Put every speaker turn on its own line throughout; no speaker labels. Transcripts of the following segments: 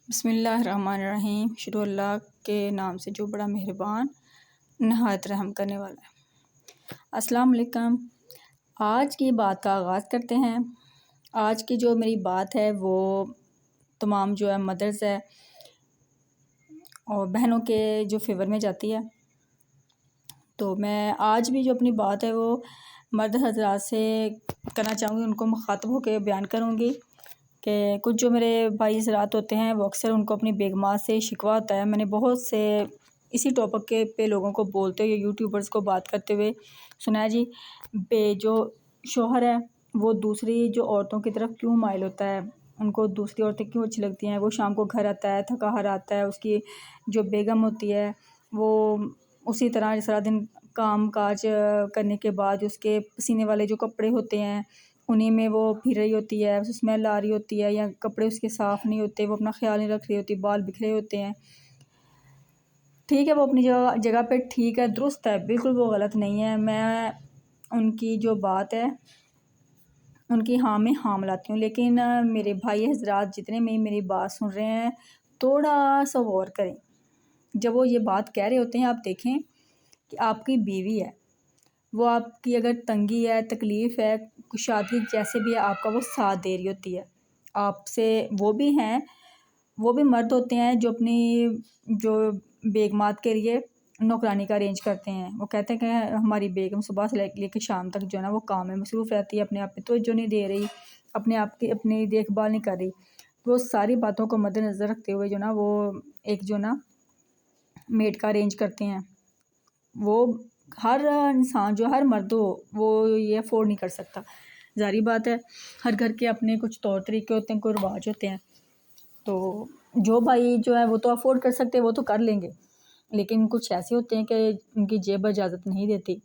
بسم اللہ الرحمن الرحیم۔ شروع اللہ کے نام سے جو بڑا مہربان نہایت رحم کرنے والا ہے۔ السلام علیکم۔ آج کی بات کا آغاز کرتے ہیں۔ آج کی جو میری بات ہے وہ تمام جو ہے مدرز ہے اور بہنوں کے جو فیور میں جاتی ہے، تو میں آج بھی جو اپنی بات ہے وہ مرد حضرات سے کرنا چاہوں گی، ان کو مخاطب ہو کے بیان کروں گی کہ کچھ جو میرے بھائی حضرات ہوتے ہیں وہ اکثر ان کو اپنی بیگمات سے شکوہ ہوتا ہے۔ میں نے بہت سے اسی ٹاپک کے پہ لوگوں کو بولتے ہوئے، یوٹیوبرز کو بات کرتے ہوئے سنا ہے جی، جو شوہر ہے وہ دوسری جو عورتوں کی طرف کیوں مائل ہوتا ہے، ان کو دوسری عورتیں کیوں اچھی لگتی ہیں۔ وہ شام کو گھر آتا ہے تھکا ہارا آتا ہے، اس کی جو بیگم ہوتی ہے وہ اسی طرح سارا دن کام کاج کرنے کے بعد اس کے پسینے والے جو کپڑے ہوتے ہیں انہیں میں وہ پھر رہی ہوتی ہے، اسمیل آ رہی ہوتی ہے، یا کپڑے اس کے صاف نہیں ہوتے، وہ اپنا خیال نہیں رکھ رہی ہوتی، بال بکھرے ہوتے ہیں۔ ٹھیک ہے، وہ اپنی جگہ پہ ٹھیک ہے، درست ہے، بالکل وہ غلط نہیں ہے۔ میں ان کی جو بات ہے ان کی ہاں میں ہاں ملاتی ہوں، لیکن میرے بھائی حضرات جتنے میں میری بات سن رہے ہیں تھوڑا سا غور کریں۔ جب وہ یہ بات کہہ رہے ہوتے ہیں، آپ دیکھیں کہ آپ کی بیوی ہے، وہ آپ کی اگر تنگی ہے، تکلیف ہے، کشادگی جیسے بھی ہے، آپ کا وہ ساتھ دے رہی ہوتی ہے آپ سے۔ وہ بھی ہیں، وہ بھی مرد ہوتے ہیں جو اپنی جو بیگمات کے لیے نوکرانی کا ارینج کرتے ہیں۔ وہ کہتے ہیں کہ ہماری بیگم صبح سے لے کے شام تک جو ہے نا وہ کام میں مصروف رہتی ہے، اپنے آپ پہ توجہ نہیں دے رہی، اپنے آپ کی اپنی دیکھ بھال نہیں کر رہی۔ وہ ساری باتوں کو مد نظر رکھتے ہوئے جو نا وہ ایک جو نا میڈ کا ارینج کرتے ہیں۔ وہ ہر انسان جو ہر مرد ہو وہ یہ افورڈ نہیں کر سکتا، ظاہری بات ہے، ہر گھر کے اپنے کچھ طور طریقے ہوتے ہیں، کوئی رواج ہوتے ہیں۔ تو جو بھائی جو ہے وہ تو افورڈ کر سکتے وہ تو کر لیں گے، لیکن کچھ ایسے ہوتے ہیں کہ ان کی جیب اجازت نہیں دیتی۔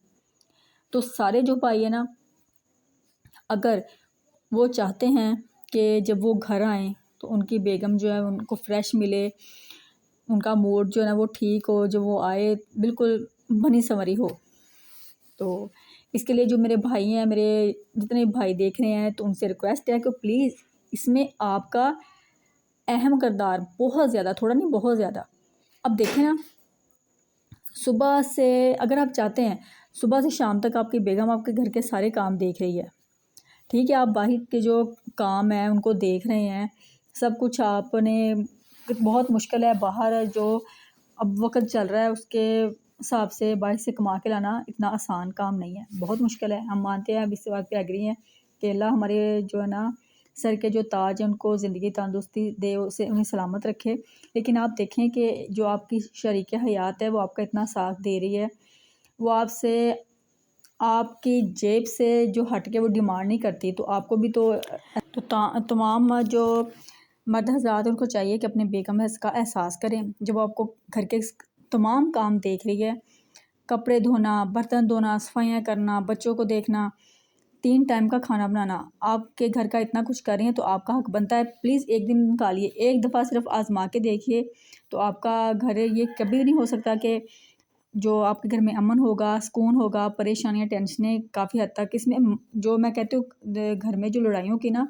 تو سارے جو بھائی ہیں نا، اگر وہ چاہتے ہیں کہ جب وہ گھر آئیں تو ان کی بیگم جو ہے ان کو فریش ملے، ان کا موڈ جو ہے نا وہ ٹھیک ہو، جب وہ آئے بالکل بنی سنوری ہو، تو اس کے لیے جو میرے بھائی ہیں، میرے جتنے بھائی دیکھ رہے ہیں، تو ان سے ریکویسٹ ہے کہ پلیز اس میں آپ کا اہم کردار بہت زیادہ، تھوڑا نہیں بہت زیادہ۔ اب دیکھیں نا، صبح سے اگر آپ چاہتے ہیں صبح سے شام تک آپ کی بیگم آپ کے گھر کے سارے کام دیکھ رہی ہے، ٹھیک ہے، آپ باہر کے جو کام ہیں ان کو دیکھ رہے ہیں، سب کچھ آپ نے، بہت مشکل ہے باہر جو اب وقت چل رہا ہے اس کے حساب سے باہر سے کما کے لانا اتنا آسان کام نہیں ہے، بہت مشکل ہے، ہم مانتے ہیں، اب اس بات پہ ایگری ہیں کہ اللہ ہمارے جو ہے نا سر کے جو تاج ہیں ان کو زندگی تندرستی دے، اسے انہیں سلامت رکھے۔ لیکن آپ دیکھیں کہ جو آپ کی شریک حیات ہے وہ آپ کا اتنا ساتھ دے رہی ہے، وہ آپ سے آپ کی جیب سے جو ہٹ کے وہ ڈیمانڈ نہیں کرتی، تو آپ کو بھی تو تمام جو مرد حضرات ان کو چاہیے کہ اپنے بیگم کا احساس کریں جب آپ کو گھر کے تمام کام دیکھ رہی ہے، کپڑے دھونا، برتن دھونا، صفائیاں کرنا، بچوں کو دیکھنا، 3 ٹائم کا کھانا بنانا، آپ کے گھر کا اتنا کچھ کر رہی ہیں تو آپ کا حق بنتا ہے پلیز ایک دن نکالیے، ایک دفعہ صرف آزما کے دیکھیے، تو آپ کا گھر یہ کبھی نہیں ہو سکتا کہ جو آپ کے گھر میں امن ہوگا، سکون ہوگا۔ پریشانیاں، ٹینشنیں کافی حد تک اس میں، جو میں کہتی ہوں گھر میں جو لڑائیوں کی نا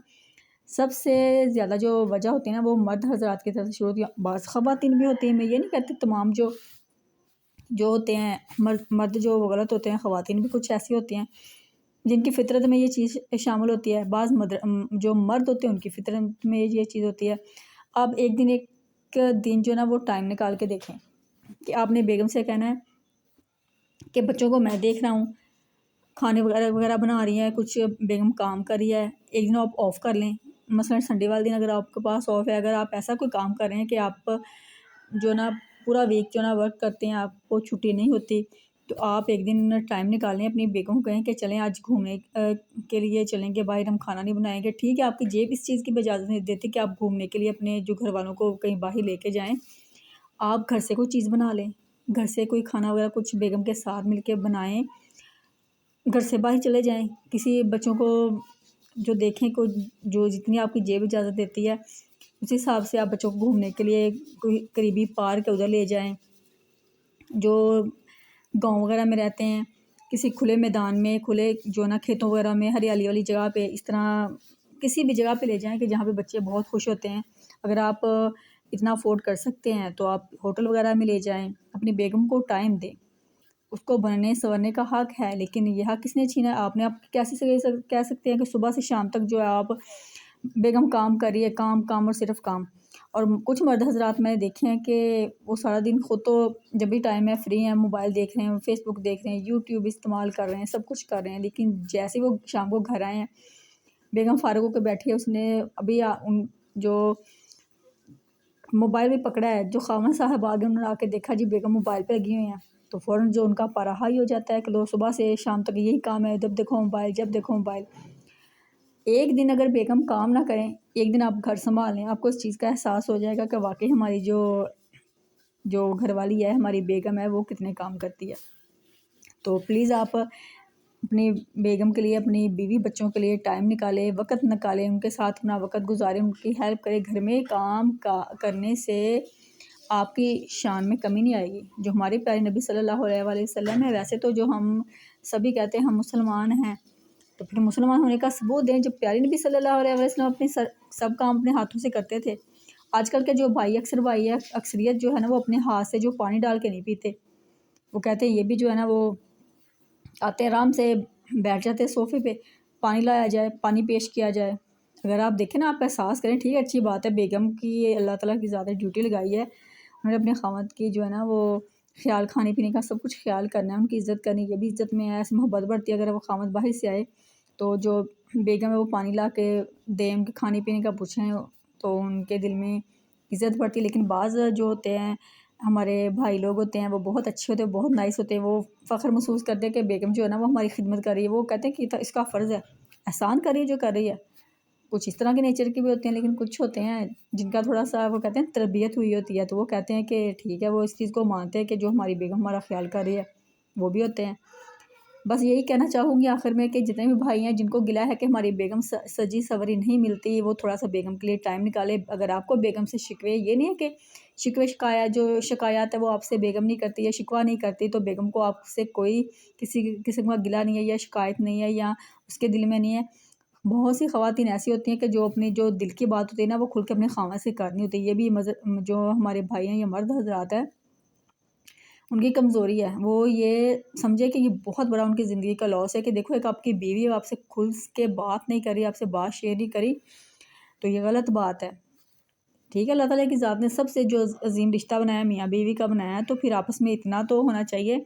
سب سے زیادہ جو وجہ ہوتی ہے نا وہ مرد حضرات کی طرف سے شروع ہوتی ہے، بعض خواتین بھی ہوتی ہیں، میں یہ نہیں کہتی تمام جو ہوتے ہیں مرد جو غلط ہوتے ہیں، خواتین بھی کچھ ایسی ہوتی ہیں جن کی فطرت میں یہ چیز شامل ہوتی ہے، بعض جو مرد ہوتے ہیں ان کی فطرت میں یہ چیز ہوتی ہے۔ آپ ایک دن جو ہے نا وہ ٹائم نکال کے دیکھیں کہ آپ نے بیگم سے کہنا ہے کہ بچوں کو میں دیکھ رہا ہوں، کھانے وغیرہ بنا رہی ہیں، کچھ بیگم کام کر رہی ہے، ایک دن آپ آف کر لیں، مثلا سنڈے والے دن اگر آپ کے پاس آف ہے، اگر آپ ایسا کوئی کام کر رہے ہیں کہ آپ جو نا پورا ویک جو نا ورک کرتے ہیں، آپ کو چھٹی نہیں ہوتی، تو آپ ایک دن ٹائم نکالیں، اپنی بیگم کو کہیں کہ چلیں آج گھومنے کے لیے چلیں گے باہر، ہم کھانا نہیں بنائیں گے، ٹھیک ہے، آپ کی جیب اس چیز کی اجازت نہیں دیتی کہ آپ گھومنے کے لیے اپنے جو گھر والوں کو کہیں باہر لے کے جائیں، آپ گھر سے کوئی چیز بنا لیں، گھر سے کوئی کھانا وغیرہ کچھ بیگم کے ساتھ مل کے بنائیں، گھر سے باہر چلے جائیں، کسی بچوں کو جو دیکھیں کو جو جتنی آپ کی جیب اجازت دیتی ہے اسی حساب سے آپ بچوں کو گھومنے کے لیے کوئی قریبی پارک ہے ادھر لے جائیں، جو گاؤں وغیرہ میں رہتے ہیں کسی کھلے میدان میں، کھلے جو نا کھیتوں وغیرہ میں، ہریالی والی جگہ پہ، اس طرح کسی بھی جگہ پہ لے جائیں کہ جہاں پہ بچے بہت خوش ہوتے ہیں۔ اگر آپ اتنا افورڈ کر سکتے ہیں تو آپ ہوٹل وغیرہ میں لے جائیں، اپنی بیگم کو ٹائم دیں، اس کو بننے سنورنے کا حق ہے، لیکن یہ حق کس نے چھینا ہے؟ آپ نے آپ کیسے کہہ سکتے ہیں کہ صبح سے شام تک جو ہے آپ بیگم کام کر رہی ہے، کام کام اور صرف کام۔ اور کچھ مرد حضرات میں نے دیکھے ہیں کہ وہ سارا دن خود تو جب بھی ٹائم ہے فری ہیں، موبائل دیکھ رہے ہیں، فیس بک دیکھ رہے ہیں، یوٹیوب استعمال کر رہے ہیں، سب کچھ کر رہے ہیں، لیکن جیسے وہ شام کو گھر آئے ہیں، بیگم فارغ ہو کے بیٹھی ہے، اس نے ابھی جو موبائل بھی پکڑا ہے، جو خاوند صاحب آگے انہوں نے آ کے دیکھا جی بیگم موبائل پہ لگی ہوئی ہیں، تو فوراً جو ان کا پارا ہائی ہو جاتا ہے کہ لو صبح سے شام تک یہی کام ہے، جب دیکھو موبائل، جب دیکھو موبائل۔ ایک دن اگر بیگم کام نہ کریں، ایک دن آپ گھر سنبھال لیں، آپ کو اس چیز کا احساس ہو جائے گا کہ واقعی ہماری جو گھر والی ہے، ہماری بیگم ہے، وہ کتنے کام کرتی ہے۔ تو پلیز آپ اپنی بیگم کے لیے، اپنی بیوی بچوں کے لیے ٹائم نکالیں، وقت نکالیں، ان کے ساتھ اپنا وقت گزاریں، ان کی ہیلپ کریں۔ گھر میں کام کرنے سے آپ کی شان میں کمی نہیں آئے گی۔ جو ہمارے پیارے نبی صلی اللہ علیہ وآلہ وسلم ہے، ویسے تو جو ہم سبھی کہتے ہیں ہم مسلمان ہیں، تو پھر مسلمان ہونے کا ثبوت دیں۔ جب پیارے نبی صلی اللہ علیہ وسلم اپنے سب کام اپنے ہاتھوں سے کرتے تھے، آج کل کے جو بھائی اکثر بھائی ہے، اکثریت جو ہے نا، وہ اپنے ہاتھ سے جو پانی ڈال کے نہیں پیتے، وہ کہتے ہیں یہ بھی جو ہے نا، وہ آتے آرام سے بیٹھ جاتے صوفے پہ، پانی لایا جائے، پانی پیش کیا جائے۔ اگر آپ دیکھیں نا، آپ احساس کریں، ٹھیک ہے اچھی بات ہے، بیگم کی اللہ تعالیٰ کی زیادہ ڈیوٹی لگائی ہے، انہوں نے اپنے خاوند کی جو ہے نا وہ خیال، کھانے پینے کا سب کچھ خیال کرنا ہے، ان کی عزت کرنی، یہ بھی عزت میں ہے، ایسے محبت بڑھتی ہے۔ اگر وہ خاوند باہر سے آئے تو جو بیگم ہے وہ پانی لا کے دیں، ان کے کھانے پینے کا پوچھیں، تو ان کے دل میں عزت بڑھتی ہے۔ لیکن بعض جو ہوتے ہیں ہمارے بھائی لوگ ہوتے ہیں، وہ بہت اچھے ہوتے ہیں، بہت نائس ہوتے ہیں، وہ فخر محسوس کرتے ہیں کہ بیگم جو ہے نا وہ ہماری خدمت کر رہی ہے، وہ کہتے ہیں کہ اس کا فرض ہے، احسان کر رہی ہے جو کر رہی ہے۔ کچھ اس طرح کے نیچر کے بھی ہوتے ہیں، لیکن کچھ ہوتے ہیں جن کا تھوڑا سا وہ کہتے ہیں تربیت ہوئی ہوتی ہے، تو وہ کہتے ہیں کہ ٹھیک ہے، وہ اس چیز کو مانتے ہیں کہ جو ہماری بیگم ہمارا خیال کر رہی ہے، وہ بھی ہوتے ہیں۔ بس یہی کہنا چاہوں گی آخر میں کہ جتنے بھی بھائی ہیں جن کو گلا ہے کہ ہماری بیگم سجی سوری نہیں ملتی، وہ تھوڑا سا بیگم کے لیے ٹائم نکالے۔ اگر آپ کو بیگم سے شکوے، یہ نہیں ہے کہ شکوے شکایات ہے وہ آپ سے بیگم نہیں کرتی یا شکوہ نہیں کرتی، تو بیگم کو آپ سے کوئی کسی قسم کا گلا نہیں ہے یا شکایت نہیں ہے یا اس کے دل میں نہیں ہے۔ بہت سی خواتین ایسی ہوتی ہیں کہ جو اپنی جو دل کی بات ہوتی ہے نا، وہ کھل کے اپنے خاوند سے کرنی ہوتی ہے۔ یہ بھی جو ہمارے بھائی ہیں یا مرد حضرات ہیں، ان کی کمزوری ہے، وہ یہ سمجھے کہ یہ بہت بڑا ان کی زندگی کا لاس ہے کہ دیکھو ایک آپ کی بیوی آپ سے کھل کے بات نہیں کری، آپ سے بات شیئر نہیں کری، تو یہ غلط بات ہے۔ ٹھیک ہے، اللہ تعالیٰ کی ذات نے سب سے جو عظیم رشتہ بنایا میاں بیوی کا بنایا ہے، تو پھر آپس میں اتنا تو ہونا چاہیے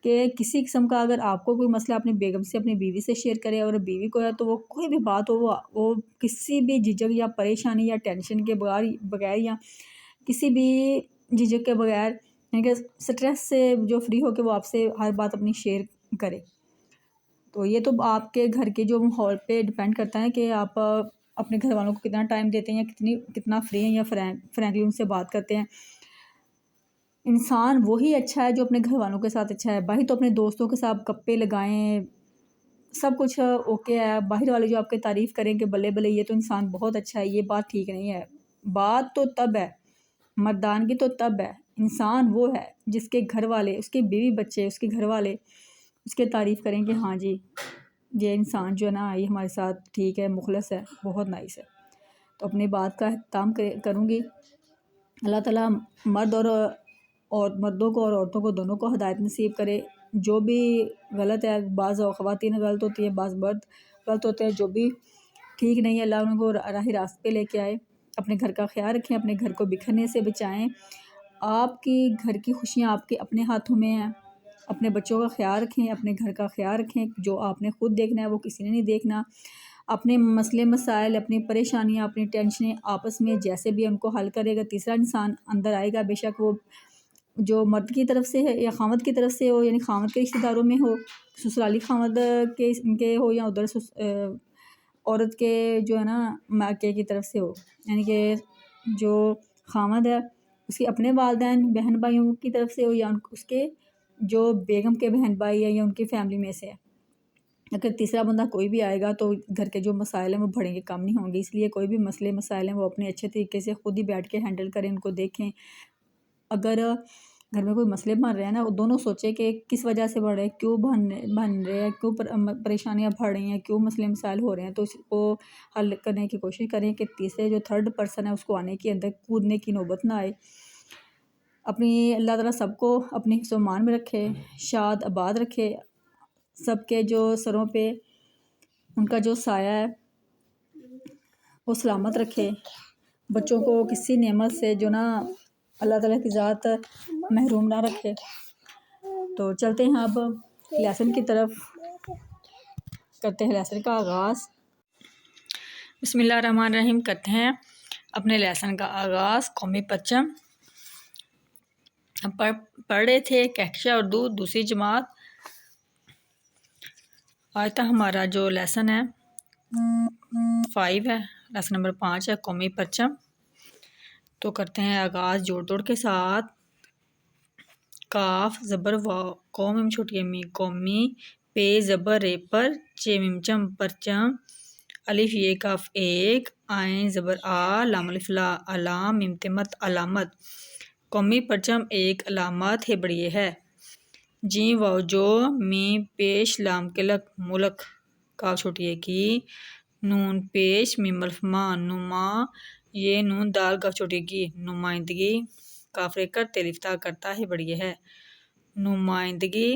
کہ کسی قسم کا اگر آپ کو کوئی مسئلہ اپنی بیگم سے، اپنی بیوی سے شیئر کرے، اور بیوی کو ہے تو وہ کوئی بھی بات ہو، وہ کسی بھی جھجک یا پریشانی یا ٹینشن کے بغیر یا کسی بھی جھجک کے بغیر، یعنی کہ سٹریس سے جو فری ہو کے وہ آپ سے ہر بات اپنی شیئر کرے۔ تو یہ تو آپ کے گھر کے جو ماحول پہ ڈیپینڈ کرتا ہے کہ آپ اپنے گھر والوں کو کتنا ٹائم دیتے ہیں یا کتنا فری ہیں یا فرینکلی ان سے بات کرتے ہیں۔ انسان وہی اچھا ہے جو اپنے گھر والوں کے ساتھ اچھا ہے۔ باہر تو اپنے دوستوں کے ساتھ گپے لگائیں، سب کچھ اوکے ہے، باہر والے جو آپ کی تعریف کریں کہ بلے بلے یہ تو انسان بہت اچھا ہے، یہ بات ٹھیک نہیں ہے۔ بات تو تب ہے، مردانگی تو تب ہے، انسان وہ ہے جس کے گھر والے، اس کے بیوی بچے، اس کے گھر والے اس کے تعریف کریں کہ ہاں جی یہ انسان جو ہے نا یہ ہمارے ساتھ ٹھیک ہے، مخلص ہے، بہت نائس ہے۔ تو اپنی بات کا احترام کروں گی۔ اللہ تعالیٰ مردوں کو اور عورتوں کو دونوں کو ہدایت نصیب کرے۔ جو بھی غلط ہے، بعض خواتین غلط ہوتی ہیں، بعض مرد غلط ہوتے ہیں، جو بھی ٹھیک نہیں ہے، اللہ ان کو راہ راست پہ لے کے آئے۔ اپنے گھر کا خیال رکھیں، اپنے گھر کو بکھرنے سے بچائیں۔ آپ کی گھر کی خوشیاں آپ کے اپنے ہاتھوں میں ہیں۔ اپنے بچوں کا خیال رکھیں، اپنے گھر کا خیال رکھیں، جو آپ نے خود دیکھنا ہے وہ کسی نے نہیں دیکھنا۔ اپنے مسئلے مسائل، اپنی پریشانیاں، اپنی ٹینشنیں آپس میں جیسے بھی ان کو حل کرے گا، تیسرا انسان اندر آئے گا، بے شک وہ جو مرد کی طرف سے ہے یا خاوند کی طرف سے ہو، یعنی خاوند کے رشتہ داروں میں ہو، سسرالی خاوند کے ہو، یا ادھر عورت کے جو ہے نا مائکے کی طرف سے ہو، یعنی کہ جو خاوند ہے اس کے اپنے والدین بہن بھائیوں کی طرف سے ہو، یا اس کے جو بیگم کے بہن بھائی ہیں یا ان کی فیملی میں سے ہے۔ اگر تیسرا بندہ کوئی بھی آئے گا تو گھر کے جو مسائل ہیں وہ بڑھیں گے، کم نہیں ہوں گے۔ اس لیے کوئی بھی مسئلے مسائل ہیں وہ اپنے اچھے طریقے سے خود ہی بیٹھ کے ہینڈل کریں، ان کو دیکھیں۔ اگر گھر میں کوئی مسئلے بن رہے ہیں نا، وہ دونوں سوچے کہ کس وجہ سے بڑھ رہے ہیں، کیوں بن رہے ہیں، کیوں پریشانیاں بڑھ رہی ہیں، کیوں مسئلے مسائل ہو رہے ہیں، تو اس کو حل کرنے کی کوشش کریں کہ تیسرے جو تھرڈ پرسن ہے اس کو آنے کے اندر کودنے کی نوبت نہ آئے۔ اپنی اللہ تعالیٰ سب کو اپنے حفظ و امان میں رکھے، شاد آباد رکھے، سب کے جو سروں پہ ان کا جو سایہ ہے وہ سلامت رکھے، بچوں کو کسی نعمت سے جو نا اللہ تعالیٰ کی ذات محروم نہ رکھے۔ تو چلتے ہیں اب لیسن کی طرف، کرتے ہیں لیسن کا آغاز۔ بسم اللہ الرحمن الرحیم، کرتے ہیں اپنے لیسن کا آغاز۔ قومی پرچم پڑھ رہے تھے کہکشاں اردو دوسری جماعت۔ آج تک ہمارا جو لیسن ہے 5 ہے، لیسن نمبر 5 ہے قومی پرچم۔ تو کرتے ہیں آغاز جوڑ توڑ کے ساتھ۔ کاف زبر واو، قوم چھوٹی می، قومی، پے زبر رے پر، چے میم چم پرچم، الف یہ کاف ایک، آئیں زبر آ، لام الف لا علام، میم تمت علامت۔ قومی پرچم ایک علامت ہے بڑی ہے۔ جی واو جو، میم پیش لام کلک ملک، کاف چھوٹی کی، نون پیش میم الف ما، نما، یہ نون دال کاف چھوٹی کی، نمائندگی، کاف رے کر تلفتہ کرتا ہے بڑی ہے، نمائندگی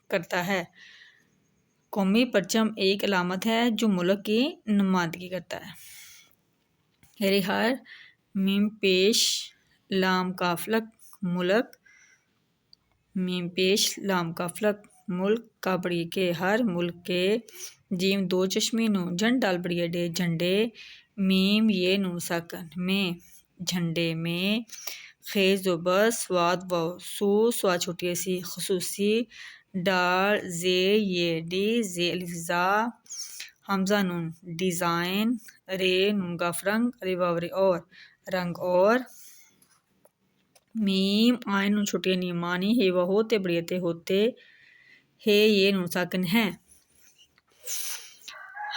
کرتا ہے۔ قومی پرچم ایک علامت ہے جو ملک کی نمائندگی کرتا ہے۔ ہری ہر، میم پیش لام کافلک ملک، میم پیش لام کافلک ملک، کا بڑی کے ہر ملک کے، جیم دو چشمی نون جھنڈ ڈال بڑی ڈے جھنڈے، میم یہ نون ساکن میں جھنڈے میں، خیز و بس سواد واو سو، سواد چھوٹی سی خصوصی، ڈال زے یہ ڈی، زے الف زا، حمزہ نون ڈیزائن، رے نون گاف رنگ، ری واو رے اور رنگ اور، میم آئین نون چھوٹی نی مانی، ہے وہ ہوتے بڑی تے ہوتے، ہے یہ نون ساکن ہے۔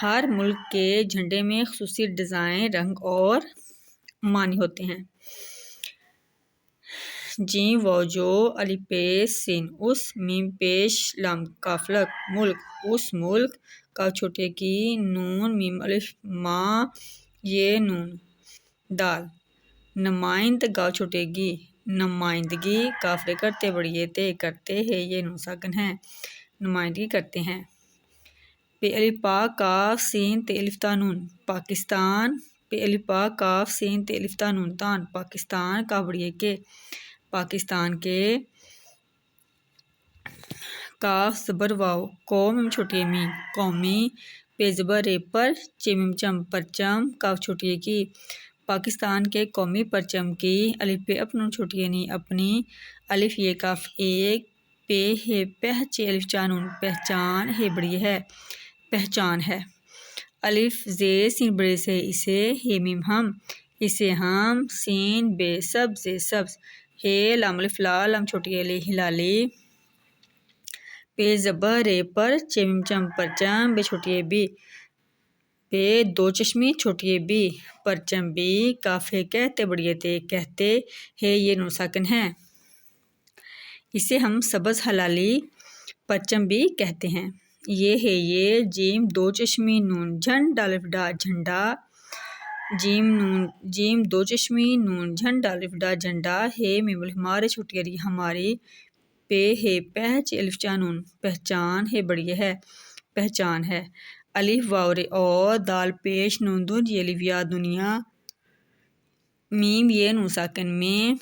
ہر ملک کے جھنڈے میں خصوصی ڈیزائن، رنگ اور معنی ہوتے ہیں۔ جیم واو جو، الف پیش سین اس، میم پیش لام کافلک ملک اس ملک، کاف چھوٹے کی، نون میم الف ما، یہ نون دال، نمائند گاف چھوٹے گی، نمائندگی، کاف رے کرتے بڑی تے کرتے ہے یہ نون ساکن ہے، نمائندگی کرتے ہیں۔ پہ الف پا کاف سین تے الف تا نون، پاکستان، پہ الف پا کاف سین تے الف تا نون تان، پاکستان، کاف بڑی کے، پاکستان کے، کاف زبر واو، قوم چھوٹی می، قومی، پے زبر رے پر، چے میم چم پرچم، کاف چھوٹی کی، پاکستان کے قومی پرچم کی، الف پہ اپن چھوٹی نی اپنی، الف یہ کاف ایک، پہ ہے پہ، چے الف چانون پہچان، ہے بڑی ہے پہچان ہے، الف زے سین بڑے سے اسے، ہے میم ہم اسے ہم، سین بے سبز سبز، ہے لام الف لا، لام چھوٹی لی ہلالی، پے زبر رے پر، چے میم چم پرچم، بے چھوٹی بی، پہ دو چشمی چھوٹی بی، پرچم بی، کاف ہے کہتے بڑی تے کہتے، ہے یہ نون ساکن ہے، اسے ہم سبز ہلالی پرچم بھی کہتے ہیں۔ یہ ہے یہ، جیم دو چشمی نون جھنڈ الف ڈا جھنڈا، جیم دو چشمی نون جھنڈ الف ڈا جھنڈا، ہے میم الف ہمارے چھوٹی ری ہماری، پہ ہے پہچ الف چانون پہچان، ہے بڑی ہے پہچان ہے، الف واو رے اور، دال پیش نون دون یہ الف یا دنیا، میم یہ نون ساکن میں،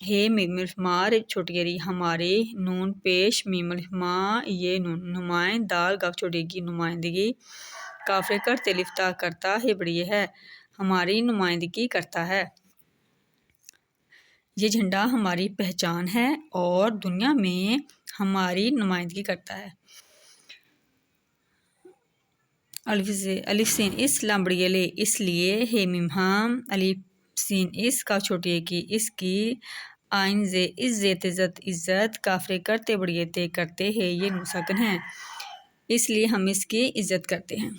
ہے میم الف ہمارے چھوٹی ری ہماری، نون پیش میم الف ما، یہ نون نمائند، دال گاف چھوٹی کی نمائندگی، کاف رے کر تلفتہ کرتا ہے بڑی ہے ہماری نمائندگی کرتا ہے۔ یہ جھنڈا ہماری پہچان ہے اور دنیا میں ہماری نمائندگی کرتا ہے۔ الف سین اس، لام بڑی لے اس لیے، ہے میم ہم، الف سین اس، کاف چھوٹی کی اس کی، آئین زے عزت عزت عزت، کاف رے کرتے بڑی تے کرتے ہے یہ نون ساکن ہے، اس لیے ہم اس کی عزت کرتے ہیں۔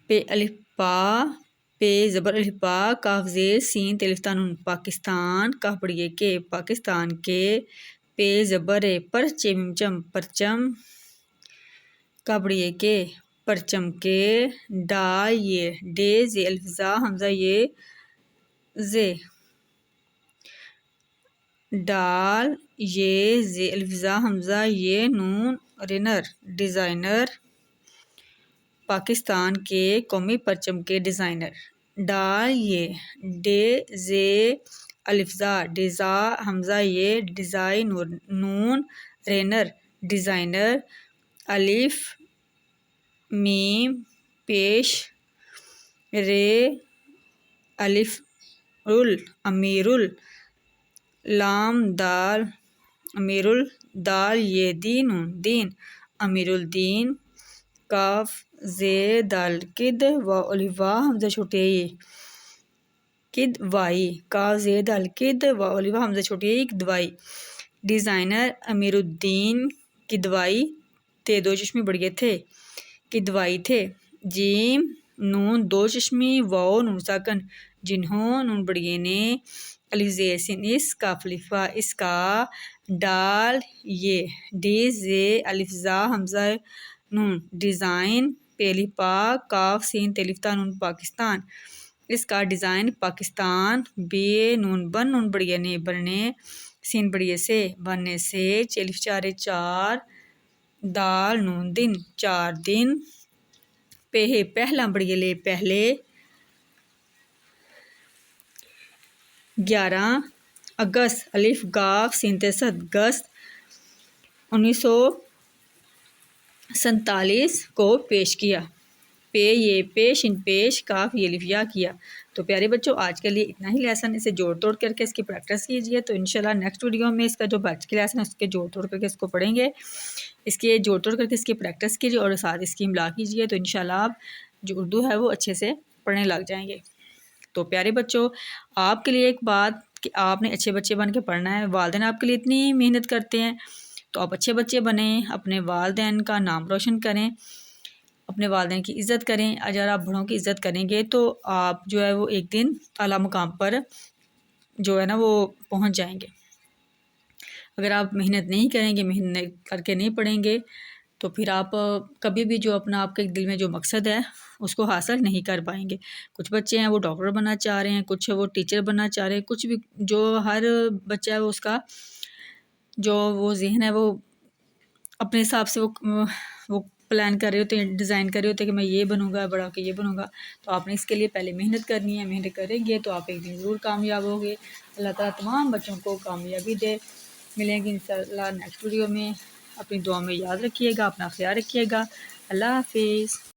پہ الف پا پے زبر الف با کاف زیر سین الف تا نون پاکستان کاف بڑی کے پاکستان کے پے زبر پر چم چم پرچم کاف بڑی کے پرچم کے ڈا یہ ڈے زے الف زا حمزہ یہ زے ڈال یہ زے الف زا حمزہ یہ نون رنر ڈیزائنر پاکستان کے قومی پرچم کے ڈیزائنر ڈال یہ ڈے زے الف زا ڈیزا حمزہ یہ ڈیزائن نون رینر ڈیزائنر الف میم پیش رے الف رل امیر لام دال امیر دال یہ دین دین امیر الدین کاف زے دال کد و الف وا حمزہ چھوٹے کد وائی کاف زے دال کد و الف وا حمزہ چھوٹے کدوائی ڈیزائنر امیر الدین کدوائی تے دو چشمی بڑھے تھے کدوائی تھے جیم نون دو چشمی واؤ نون ساکن جنہوں نون بڑھے نے الف زیر سین اس کاف الف وا اس کا ڈال یہ ڈی زے الف زا حمزہ نون ڈیزائن پے الف پا کاف سین الف تا نون پاکستان اس کا ڈیزائن پاکستان بے نون بن نون بڑھے نے بننے سین بڑھے سے بننے سے الف چارے چار دال نون دن چار دن پہ پہلا بڑھے لے پہلے 11 اگست الف گاف سین تے صد گست 1947 کو پیش کیا پے یہ پیش ان پیش کاف یہ الف یا کیا تو پیارے بچوں آج کے لیے اتنا ہی لیسن اسے جوڑ توڑ کر کے اس کی پریکٹس کیجیے تو انشاءاللہ نیکسٹ ویڈیو میں اس کا جو بچ کے لیسن ہے اس کے جوڑ توڑ کر کے اس کو پڑھیں گے اس کے جوڑ توڑ کر کے اس کی پریکٹس کیجیے اور ساتھ اس کی املا کیجیے تو انشاءاللہ آپ جو اردو ہے وہ اچھے سے پڑھنے لگ جائیں گے تو پیارے بچوں آپ کے لیے ایک بات کہ آپ نے اچھے بچے بن کے پڑھنا ہے والدین آپ کے لیے اتنی محنت کرتے ہیں تو آپ اچھے بچے بنیں اپنے والدین کا نام روشن کریں اپنے والدین کی عزت کریں اگر آپ بڑوں کی عزت کریں گے تو آپ جو ہے وہ ایک دن اعلیٰ مقام پر جو ہے نا وہ پہنچ جائیں گے اگر آپ محنت نہیں کریں گے محنت کر کے نہیں پڑھیں گے تو پھر آپ کبھی بھی جو اپنا آپ کے دل میں جو مقصد ہے اس کو حاصل نہیں کر پائیں گے کچھ بچے ہیں وہ ڈاکٹر بننا چاہ رہے ہیں کچھ وہ ٹیچر بننا چاہ رہے ہیں کچھ بھی جو ہر بچہ ہے وہ اس کا جو وہ ذہن ہے وہ اپنے حساب سے وہ پلان کر رہے ہوتے ہیں ڈیزائن کر رہے ہوتے ہیں کہ میں یہ بنوں گا بڑا کے یہ بنوں گا تو آپ نے اس کے لیے پہلے محنت کرنی ہے محنت کریں گے تو آپ ایک دن ضرور کامیاب ہوگے اللہ تعالیٰ تمام بچوں کو کامیابی دے ملیں گے انشاءاللہ نیکسٹ ویڈیو میں اپنی دعا میں یاد رکھیے گا اپنا خیال رکھیے گا اللہ حافظ